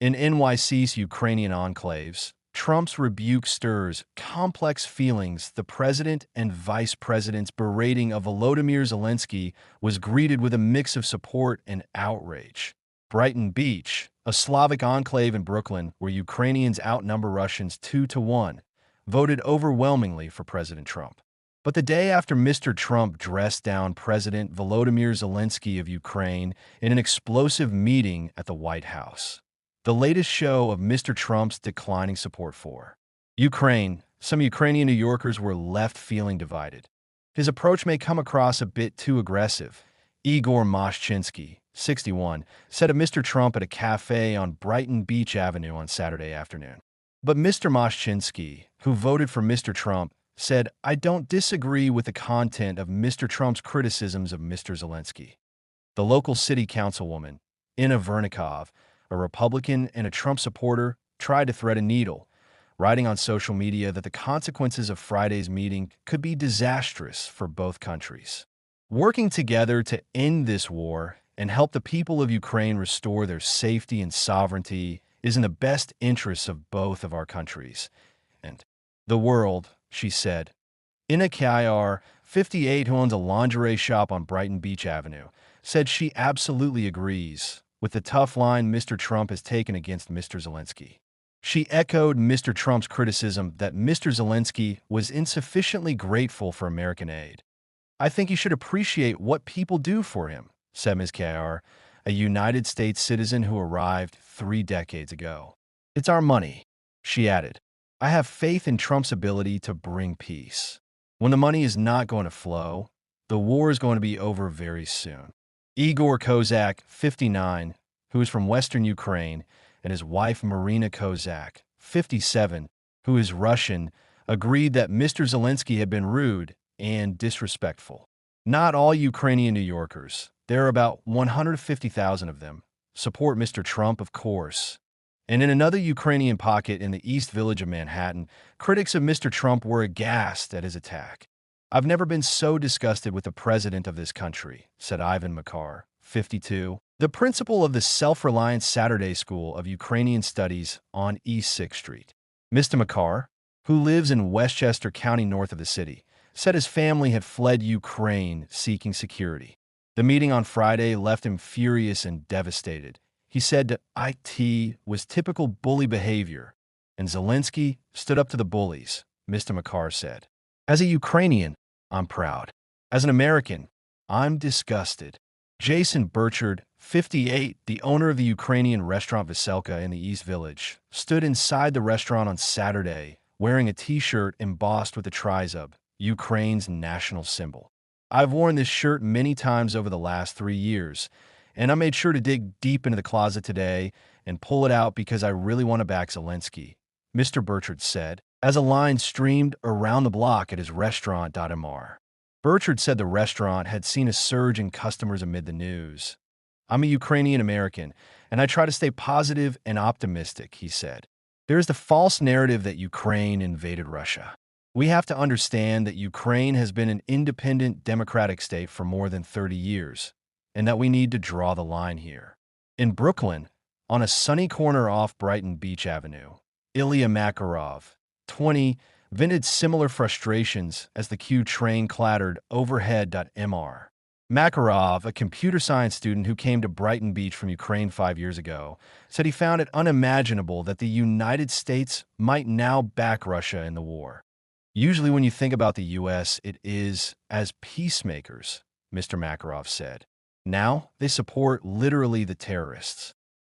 In N.Y.C's Ukrainian Enclaves, Trump's rebuke stirs complex feelings. The president and vice president's berating of Volodymyr Zelensky was greeted with a mix of support and outrage. Brighton Beach, a Slavic enclave in Brooklyn where Ukrainians outnumber Russians 2-1, voted overwhelmingly for President Trump. But the day after Mr. Trump dressed down President Volodymyr Zelensky of Ukraine in an explosive meeting at the White House. The latest show of Mr. Trump's declining support for Ukraine, some Ukrainian New Yorkers were left feeling divided. His approach may come across a bit too aggressive. Igor Moshchinsky, 61, said of Mr. Trump at a cafe on Brighton Beach Avenue on Saturday afternoon. But Mr. Moshchinsky, who voted for Mr. Trump, said, "I don't disagree with the content of Mr. Trump's criticisms of Mr. Zelensky." The local city councilwoman, Inna Vernikov, a Republican and a Trump supporter, tried to thread a needle, writing on social media that the consequences of Friday's meeting could be disastrous for both countries. Working together to end this war and help the people of Ukraine restore their safety and sovereignty is in the best interests of both of our countries and the world, she said. Inna Kir, 58, who owns a lingerie shop on Brighton Beach Avenue, said she absolutely agrees with the tough line Mr. Trump has taken against Mr. Zelensky. She echoed Mr. Trump's criticism that Mr. Zelensky was insufficiently grateful for American aid. "I think he should appreciate what people do for him," said Ms. Kr, a United States citizen who arrived 3 decades ago. "It's our money," she added. "I have faith in Trump's ability to bring peace. When the money is not going to flow, the war is going to be over very soon." Igor Kozak, 59, who is from Western Ukraine, and his wife Marina Kozak, 57, who is Russian, agreed that Mr. Zelensky had been rude and disrespectful. Not all Ukrainian New Yorkers, there are about 150,000 of them, support Mr. Trump, of course. And in another Ukrainian pocket in the East Village of Manhattan, critics of Mr. Trump were aghast at his attack. "I've never been so disgusted with the president of this country," said Ivan Makar, 52, the principal of the Self-Reliant Saturday School of Ukrainian Studies on East 6th Street. Mr. Makar, who lives in Westchester County north of the city, said his family had fled Ukraine seeking security. The meeting on Friday left him furious and devastated. He said that it was typical bully behavior, and Zelensky stood up to the bullies, Mr. Makar said. "As a Ukrainian, I'm proud. As an American, I'm disgusted." Jason Burchard, 58, the owner of the Ukrainian restaurant Veselka in the East Village, stood inside the restaurant on Saturday wearing a T-shirt embossed with the trizub, Ukraine's national symbol. "I've worn this shirt many times over the last 3 years, and I made sure to dig deep into the closet today and pull it out because I really want to back Zelensky," Mr. Burchard said, as a line streamed around the block at his restaurant.mr. Burchard said the restaurant had seen a surge in customers amid the news. "I'm a Ukrainian American, and I try to stay positive and optimistic," he said. "There is the false narrative that Ukraine invaded Russia. We have to understand that Ukraine has been an independent democratic state for more than 30 years, and that we need to draw the line here." In Brooklyn, on a sunny corner off Brighton Beach Avenue, Ilya Makarov, 20, vented similar frustrations as the Q train clattered overhead.mr. Makarov, a computer science student who came to Brighton Beach from Ukraine 5 years ago, said he found it unimaginable that the United States might now back Russia in the war. "Usually when you think about the U.S., it is as peacemakers," Mr. Makarov said. "Now they support literally the terrorists."